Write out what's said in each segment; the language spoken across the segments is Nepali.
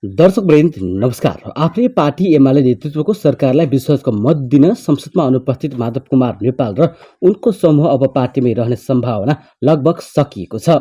दर्शकवृन्द नमस्कार। आफ्नै पार्टी एमाले नेतृत्वको सरकारलाई विश्वासको मत दिन संसदमा अनुपस्थित माधव कुमार नेपाल र उनको समूह अब पार्टीमै रहने सम्भावना लगभग सकिएको छ।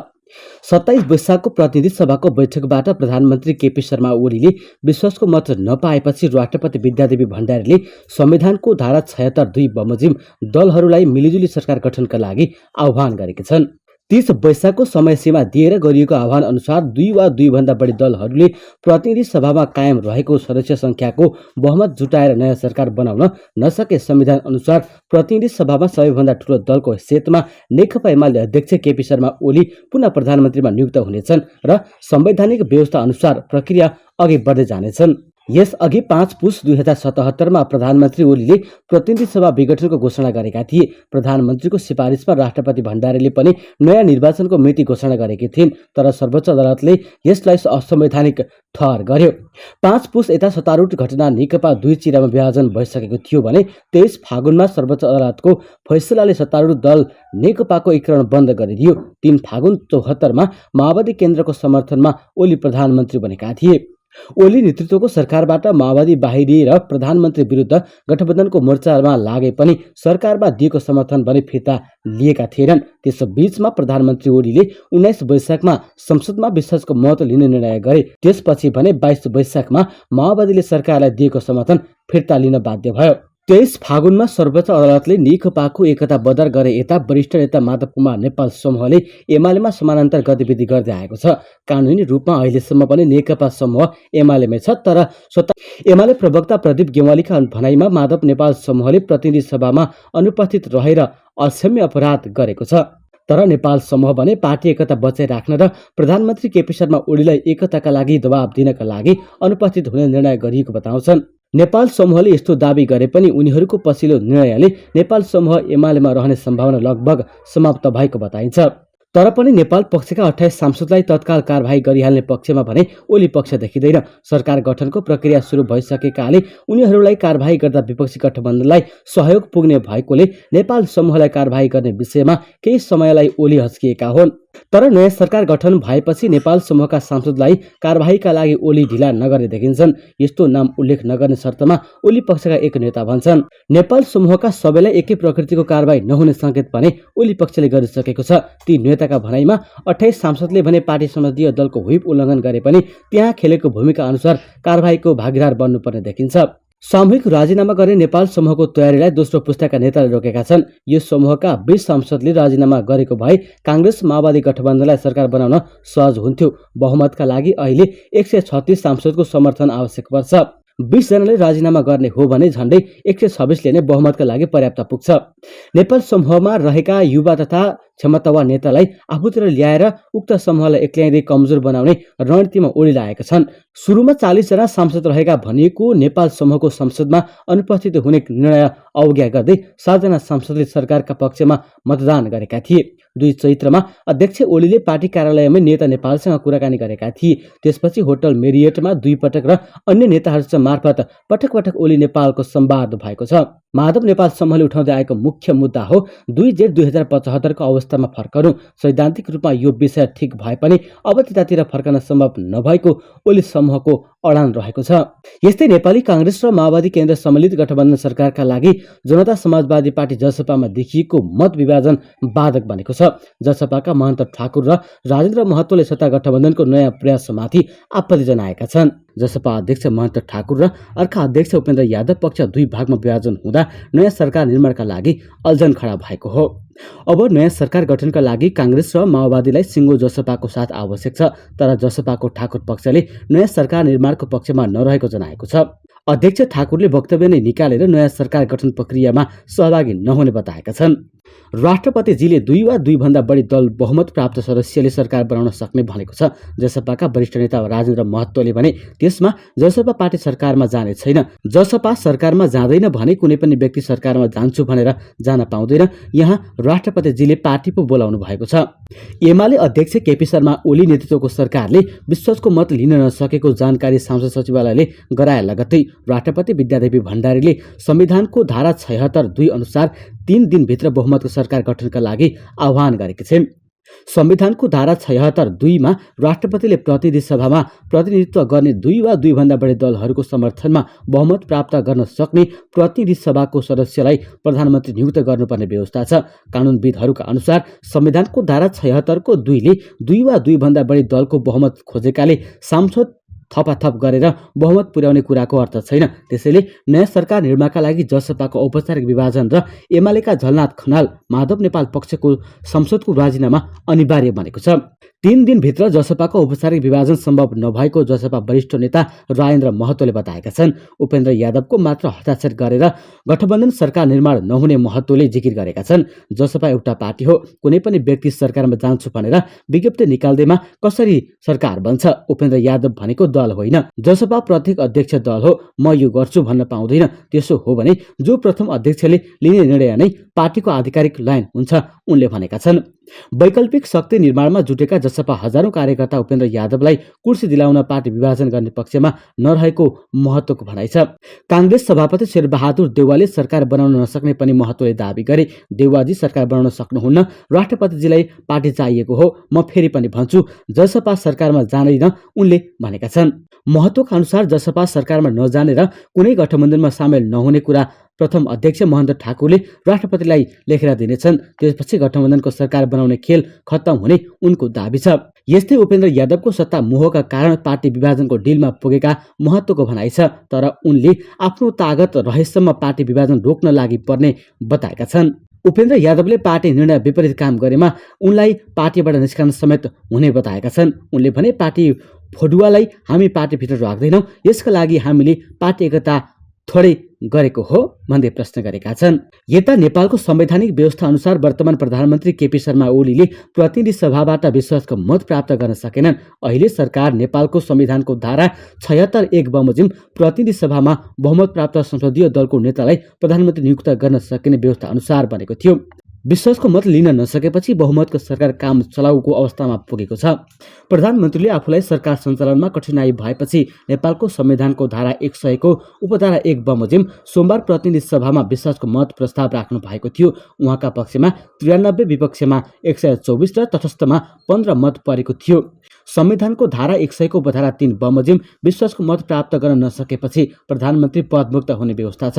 27 वैशाखको प्रतिनिधि सभाको बैठकबाट प्रधानमन्त्री केपी शर्मा ओलीले विश्वासको मत नपाएपछि राष्ट्रपति विद्यादेवी भण्डारीले संविधानको धारा 76(2) बमोजिम दलहरूलाई मिलिजुली सरकार गठनका लागि आह्वान गरेका छन्। 30 वैशाखको समय सीमा दिएर गरिएको आह्वान अनुसार 2 वा 2 भन्दा बढी दलहरूले प्रतिनिधि सभामा कायम रहेको सदस्य संख्याको बहुमत जुटाएर नयाँ सरकार बनाउन नसके संविधान अनुसार प्रतिनिधि सभामा सबैभन्दा ठूलो दलको हैसियतमा नेकपा एमाले अध्यक्ष केपी शर्मा ओली पुनः प्रधानमन्त्रीमा नियुक्त हुनेछन् र संवैधानिक व्यवस्था अनुसार प्रक्रिया अघि बढ्दै जानेछन्। यसअघि 5 पुस 2077 प्रधानमन्त्री ओलीले प्रतिनिधि सभा विघटनको घोषणा गरेका थिए। प्रधानमन्त्रीको सिफारिसमा राष्ट्रपति भण्डारीले पनि नयाँ निर्वाचनको मिति घोषणा गरेकी थिइन्, तर सर्वोच्च अदालतले यसलाई असंवैधानिक ठहर गर्यो। 5 पुस यता सत्तारूढ घटना नेकपा दुई चिरामा विभाजन भइसकेको थियो भने 23 फागुनमा सर्वोच्च अदालतको फैसलाले सत्तारूढ दल नेकपाको एकीकरण बन्द गरिदियो। 3 फागुन 74 माओवादी केन्द्रको समर्थनमा ओली प्रधानमन्त्री बनेका थिए। ओली नेतृत्वको सरकारबाट माओवादी बाहिरिएर प्रधानमन्त्री विरुद्ध गठबन्धनको मोर्चामा लागे पनि सरकारमा दिएको समर्थन भने फिर्ता लिएका थिएनन्। त्यस बीचमा प्रधानमन्त्री ओलीले 19 वैशाखमा संसदमा विश्वासको मत लिने निर्णय गरे। त्यसपछि भने 22 वैशाखमा माओवादीले सरकारलाई दिएको समर्थन फिर्ता लिन बाध्य भयो। 23 फागुनमा सर्वोच्च अदालतले नेकपाको एकता बदर गरे यता वरिष्ठ नेता माधव कुमार नेपाल समूहले एमालेमा समानान्तर गतिविधि गर्दै आएको छ। कानुनी रूपमा अहिलेसम्म पनि नेकपा समूह एमालेमै छ, तर एमाले प्रवक्ता प्रदीप गेवालीका भनाइमा माधव नेपाल समूहले प्रतिनिधि सभामा अनुपस्थित रहेर अक्षम्य अपराध गरेको छ। तर नेपाल समूह भने पार्टी एकता बचाइ राख्न र प्रधानमन्त्री केपी शर्मा ओलीलाई एकताका लागि दबाब दिनका लागि अनुपस्थित हुने निर्णय गरिएको बताउँछन्। नेपाल समूहले यस्तो दाबी गरे पनि उनीहरूको पछिल्लो निर्णयले नेपाल समूह एमालेमा रहने सम्भावना लगभग समाप्त भएको बताइन्छ। तर पनि नेपाल पक्षका 28 सांसदलाई तत्काल कारबाही गरिहाल्ने पक्षमा भने ओली पक्ष देखिँदैन। सरकार गठनको प्रक्रिया सुरु भइसकेकाले उनीहरूलाई कारबाही गर्दा विपक्षी गठबन्धनलाई सहयोग पुग्ने भएकोले नेपाल समूहलाई कारबाही गर्ने विषयमा केही समयलाई ओली हच्किएका हुन्। तर नयाँ सरकार गठन भएपछि नेपाल समूहका सांसदलाई कारबाहीका लागि ओली ढिला नगर्ने देखिन्छन्। यस्तो नाम उल्लेख नगर्ने शर्तमा ओली पक्षका एक नेता भन्छन्। नेपाल समूहका सबैलाई एकै प्रकृतिको कारबाही नहुने संकेत भने ओली पक्षले गरिसकेको छ। ती नेताका भनाइमा 28 सांसदले भने पार्टी संसदीय दलको व्हिप उल्लङ्घन गरे पनि त्यहाँ खेलेको भूमिका अनुसार कारबाहीको भागीदार बन्नुपर्ने देखिन्छ। सामूहिक राजीनामा गर्ने नेपाल समूहको तयारीलाई दोस्रो पुस्ताका नेताले रोकेका छन्। यस समूहका 20 सांसदले राजीनामा गरेको भए कांग्रेस माओवादी गठबन्धनलाई सरकार बनाउन सहज हुन्थ्यो। बहुमतका लागि अहिले 136 सांसदको समर्थन आवश्यक पर्छ। 20 जनाले राजीनामा गर्ने हो भने झण्डै 126ले नै बहुमतका लागि पर्याप्त पुग्छ। नेपाल समूहमा रहेका युवा तथा क्षमतावान नेतालाई आफूतिर ल्याएर उक्त समूहलाई एक्ल्याइँदै कमजोर बनाउने रणनीतिमा ओली लागेका छन्। सुरुमा 40 जना सांसद रहेका भनिएको नेपाल समूहको संसदमा अनुपस्थित हुने निर्णय अवज्ञा गर्दै 7 जना सांसदले सरकारका पक्षमा मतदान गरेका थिए। 2 चैत्रमा अध्यक्ष ओलीले पार्टी कार्यालयमै नेता नेपालसँग कुराकानी गरेका थिए। त्यसपछि होटल मेरियटमा 2 पटक र अन्य नेताहरूसँग मार्फत पटक पटक ओली नेपालको संवाद भएको छ। माधव नेपाल समूहले उठाउँदै आएको मुख्य मुद्दा हो 2 जेठ 2075 को अवस्थामा फर्कनु। सैद्धान्तिक रूपमा यो विषय ठिक भए पनि अब त्यतातिर फर्कन सम्भव नभएको ओली समूहको अडान रहेको छ। यस्तै नेपाली कांग्रेस र माओवादी केन्द्र सम्मिलित गठबन्धन सरकारका लागि जनता समाजवादी पार्टी जसपामा देखिएको मत विभाजन बाधक बनेको छ। जसपाका महन्त ठाकुर र राजेन्द्र महतोले सत्ता गठबन्धनको नयाँ प्रयासमाथि आपत्ति जनाएका छन्। जसपा अध्यक्ष महन्त ठाकुर र अर्का अध्यक्ष उपेन्द्र यादव पक्ष 2 भागमा विभाजन हुँदा नयाँ सरकार निर्माणका लागि अल्झन खडा भएको हो। अब नयाँ सरकार गठनका लागि कांग्रेस र माओवादीलाई सिङ्गो जसपाको साथ आवश्यक छ, तर जसपाको ठाकुर पक्षले नयाँ सरकार निर्माणको पक्षमा नरहेको जनाएको छ। अध्यक्ष ठाकुरले वक्तव्य नै निकालेर नयाँ सरकार गठन प्रक्रियामा सहभागी नहुने बताएका छन्। राष्ट्रपतिजीले 2 वा 2 भन्दा बढी दल बहुमत प्राप्त सदस्यले सरकार बनाउन सक्ने भनेको छ। जसपाका वरिष्ठ नेता राजेन्द्र महतोले भने त्यसमा जसपा पार्टी सरकारमा जाने छैन। जसपा सरकारमा जाँदैन भने कुनै पनि व्यक्ति सरकारमा जान्छु भनेर जान पाउँदैन। यहाँ राष्ट्रपतिजीले पार्टी पो बोलाउनु भएको छ। एमाले अध्यक्ष केपी शर्मा ओली नेतृत्वको सरकारले विश्वासको मत लिन नसकेको जानकारी संसद सचिवालयले गराए लगत्तै राष्ट्रपति विद्यादेवी भण्डारीले संविधानको धारा 76(2) अनुसार 3 दिनभित्र बहुमतको सरकार गठनका लागि आह्वान गरेकी छिन्। संविधानको धारा 76(2) राष्ट्रपतिले प्रतिनिधि सभामा प्रतिनिधित्व गर्ने 2 वा 2 भन्दा बढी दलहरूको समर्थनमा बहुमत प्राप्त गर्न सक्ने प्रतिनिधि सभाको सदस्यलाई प्रधानमन्त्री नियुक्त गर्नुपर्ने व्यवस्था छ। कानुनविदहरूका अनुसार संविधानको धारा 76 को 2 ले 2 वा 2 भन्दा बढी दलको बहुमत खोजेकाले सांसद थपाथप गरेर बहुमत पुर्याउने कुराको अर्थ छैन। त्यसैले नयाँ सरकार निर्माणका लागि जसपाको औपचारिक विभाजन र एमालेका झलनाथ खनाल माधव नेपाल पक्षको संसदको राजीनामा अनिवार्य बनेको छ। 3 दिनभित्र जसपाको औपचारिक विभाजन सम्भव नभएको जसपा वरिष्ठ नेता राजेन्द्र महतोले बताएका छन्। उपेन्द्र यादवको मात्र हस्ताक्षर गरेर गठबन्धन सरकार निर्माण नहुने महतोले जिकिर गरेका छन्। जसपा एउटा पार्टी हो, कुनै पनि व्यक्ति सरकारमा जान्छु भनेर विज्ञप्ति निकाल्दैमा कसरी सरकार बन्छ? उपेन्द्र यादव भनेको दल होइन, जसपा प्रत्येक अध्यक्ष दल हो। म यो गर्छु भन्न पाउँदैन। त्यसो हो भने जो प्रथम अध्यक्षले लिने निर्णय नै पार्टीको आधिकारिक लाइन हुन्छ, उनले भनेका छन्। वैकल्पिक शक्ति निर्माणमा जुटेका जसपा हजारौं कार्यकर्ता उपेन्द्र यादवलाई कुर्सी दिलाउन पार्टी विभाजन गर्ने पक्षमा नरहेको महतोको भनाइ छ। कांग्रेस सभापति शेरबहादुर देउवाले सरकार बनाउन नसक्ने पनि महतोले दाबी गरे। देउवाजी सरकार बनाउन सक्नुहुन्न, राष्ट्रपतिजीलाई पार्टी चाहिएको हो। म फेरि पनि भन्छु, जसपा सरकारमा जाँदैन, उनले भनेका छन्। महतोका अनुसार जसपा सरकारमा नजाने र कुनै गठबन्धनमा सामेल नहुने कुरा प्रथम अध्यक्ष महेन्द्र ठाकुरले राष्ट्रपतिलाई लेखेर दिनेछन्। त्यसपछि गठबन्धनको सरकार बनाउने खेल खत्तम हुने उनको दाबी छ। यस्तै उपेन्द्र यादवको सत्ता मोहका कारण पार्टी विभाजनको डिलमा पुगेका महतोको भनाइ छ। तर उनले आफ्नो तागत रहेसम्म पार्टी विभाजन रोक्न लागि पर्ने बताएका छन्। उपेन्द्र यादवले पार्टी निर्णय विपरीत काम गरेमा उनलाई पार्टीबाट निस्कन समेत हुने बताएका छन्। उनले भने पार्टी फडुवालाई हामी पार्टीभित्र राख्दैनौँ, यसका लागि हामीले पार्टी एकता थोरै गरेको हो भन्दै प्रश्न गरेका छन्। यता नेपालको संवैधानिक व्यवस्था अनुसार वर्तमान प्रधानमन्त्री केपी शर्मा ओलीले प्रतिनिधि सभाबाट विश्वासको मत प्राप्त गर्न सकेनन्। अहिले सरकार नेपालको संविधानको धारा 76(1) बमोजिम प्रतिनिधि सभामा बहुमत प्राप्त संसदीय दलको नेतालाई प्रधानमन्त्री नियुक्त गर्न सकिने व्यवस्था अनुसार बनेको थियो। विश्वासको मत लिन नसकेपछि बहुमतको सरकार काम चलाउको अवस्थामा पुगेको छ। प्रधानमन्त्रीले आफूलाई सरकार सञ्चालनमा कठिनाई भएपछि नेपालको संविधानको धारा 100 को उपधारा 1 बमोजिम सोमबार प्रतिनिधि सभामा विश्वासको मत प्रस्ताव राख्नु भएको थियो। उहाँका पक्षमा 93, विपक्षमा 124 र तटस्थमा 15 मत परेको थियो। संविधानको धारा 100 को उपधारा 3 बमोजिम विश्वासको मत प्राप्त गर्न नसकेपछि प्रधानमन्त्री पदमुक्त हुने व्यवस्था छ।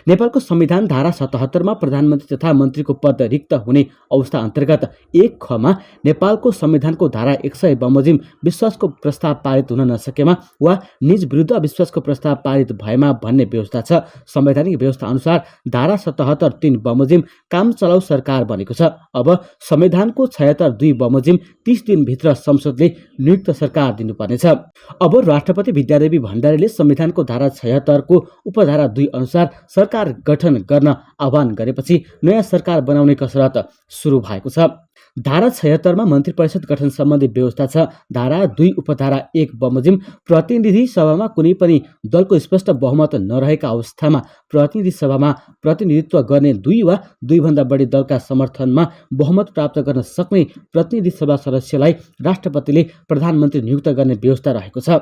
नेपालको संविधान धारा 77 मा प्रधानमन्त्री तथा मन्त्रीको पद रिक्त हुने अवस्था अन्तर्गत 1 ख मा नेपालको संविधानको धारा 100 बमोजिम विश्वासको प्रस्ताव पारित हुन नसकेमा वा निज विरुद्ध अविश्वासको प्रस्ताव पारित भएमा भन्ने व्यवस्था छ। संवैधानिक व्यवस्था अनुसार धारा 77(3) बमोजिम काम चलाउ सरकार बनेको छ। अब संविधानको 76(2) बमोजिम 30 दिनभित्र संसदले नियुक्त सरकार दिनुपर्नेछ। अब राष्ट्रपति विद्यादेवी भण्डारीले संविधानको धारा 76 को उपधारा 2 अनुसार सरकार गठन गर्न आह्वान गरेपछि नयाँ सरकार बनाउने कसरत सुरु भएको छ। धारा 76 मा मन्त्री परिषद गठन सम्बन्धी व्यवस्था छ। धारा 2 उपधारा 1 बमोजिम प्रतिनिधि सभामा कुनै पनि दलको स्पष्ट बहुमत नरहेका अवस्थामा प्रतिनिधि सभामा प्रतिनिधित्व गर्ने 2 वा 2 भन्दा बढी दलका समर्थनमा बहुमत प्राप्त गर्न सक्ने प्रतिनिधि सभा सदस्यलाई राष्ट्रपतिले प्रधानमन्त्री नियुक्त गर्ने व्यवस्था रहेको छ।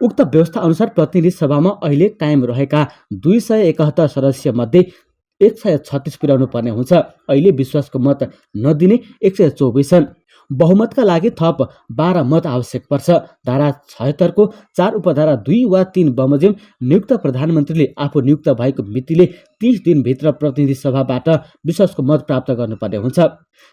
उक्त व्यवस्था अनुसार प्रतिनिधि सभामा अहिले कायम रहेका 271 सदस्य मध्ये 136 पुर्याउनु पर्ने हुन्छ। अहिले विश्वासको मत नदिने 124 छन्। बहुमतका लागि थप 12 मत आवश्यक पर्छ। धारा 76 को 4 उपधारा 2 वा 3 बमोजिम नियुक्त प्रधानमन्त्रीले आफू नियुक्त भएको मितिले 30 दिनभित्र प्रतिनिधि सभाबाट विश्वासको मत प्राप्त गर्नुपर्ने हुन्छ।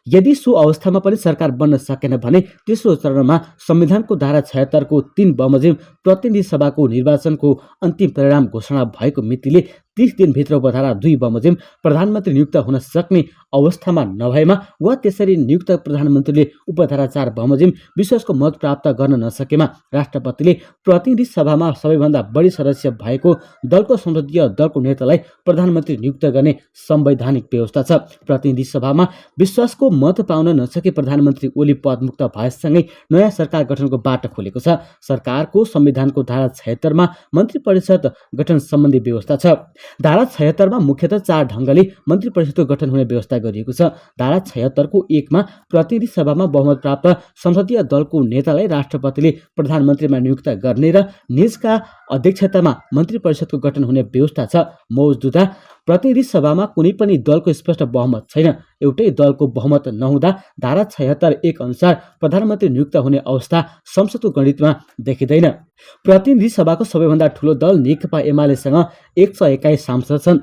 यदि सो अवस्थामा पनि सरकार बन्न सकेन भने तेस्रो चरणमा संविधानको धारा 76 को 3 बमोजिम प्रतिनिधि सभाको निर्वाचनको अन्तिम परिणाम घोषणा भएको मितिले 30 दिनभित्र उपधारा 2 बमोजिम प्रधानमन्त्री नियुक्त हुन सक्ने अवस्थामा नभएमा वा त्यसरी नियुक्त प्रधानमन्त्रीले उपधारा 4 बमोजिम विश्वासको मत प्राप्त गर्न नसकेमा राष्ट्रपतिले प्रतिनिधि सभामा सबैभन्दा बढी सदस्य भएको दलको संसदीय दलको नेतालाई प्रधानमन्त्री नियुक्त गर्ने संवैधानिक व्यवस्था छ। प्रतिनिधि सभामा विश्वासको मत पाउन नसके प्रधानमन्त्री ओली पदमुक्त भएसँगै नयाँ सरकार गठनको बाटो खोलेको छ। सरकारको संविधानको धारा 76 मा मन्त्री परिषद गठन सम्बन्धी व्यवस्था छ। धारा 76 मा मुख्यतः 4 ढंगले मन्त्री परिषदको गठन हुने व्यवस्था गरिएको छ। धारा 76 को 1 मा प्रतिनिधि सभामा बहुमत प्राप्त संसदीय दलको नेतालाई राष्ट्रपतिले प्रधानमन्त्रीमा नियुक्त गर्ने र निजका अध्यक्षतामा मन्त्री परिषदको गठन हुने व्यवस्था छ। मौजुदा प्रतिनिधि सभामा कुनै पनि दलको स्पष्ट बहुमत छैन। एउटै दलको बहुमत नहुँदा धारा 76(1) अनुसार प्रधानमन्त्री नियुक्त हुने अवस्था संसदको गणितमा देखिँदैन। प्रतिनिधि सभाको सबैभन्दा ठूलो दल नेकपा एमालेसँग 121 सांसद छन्।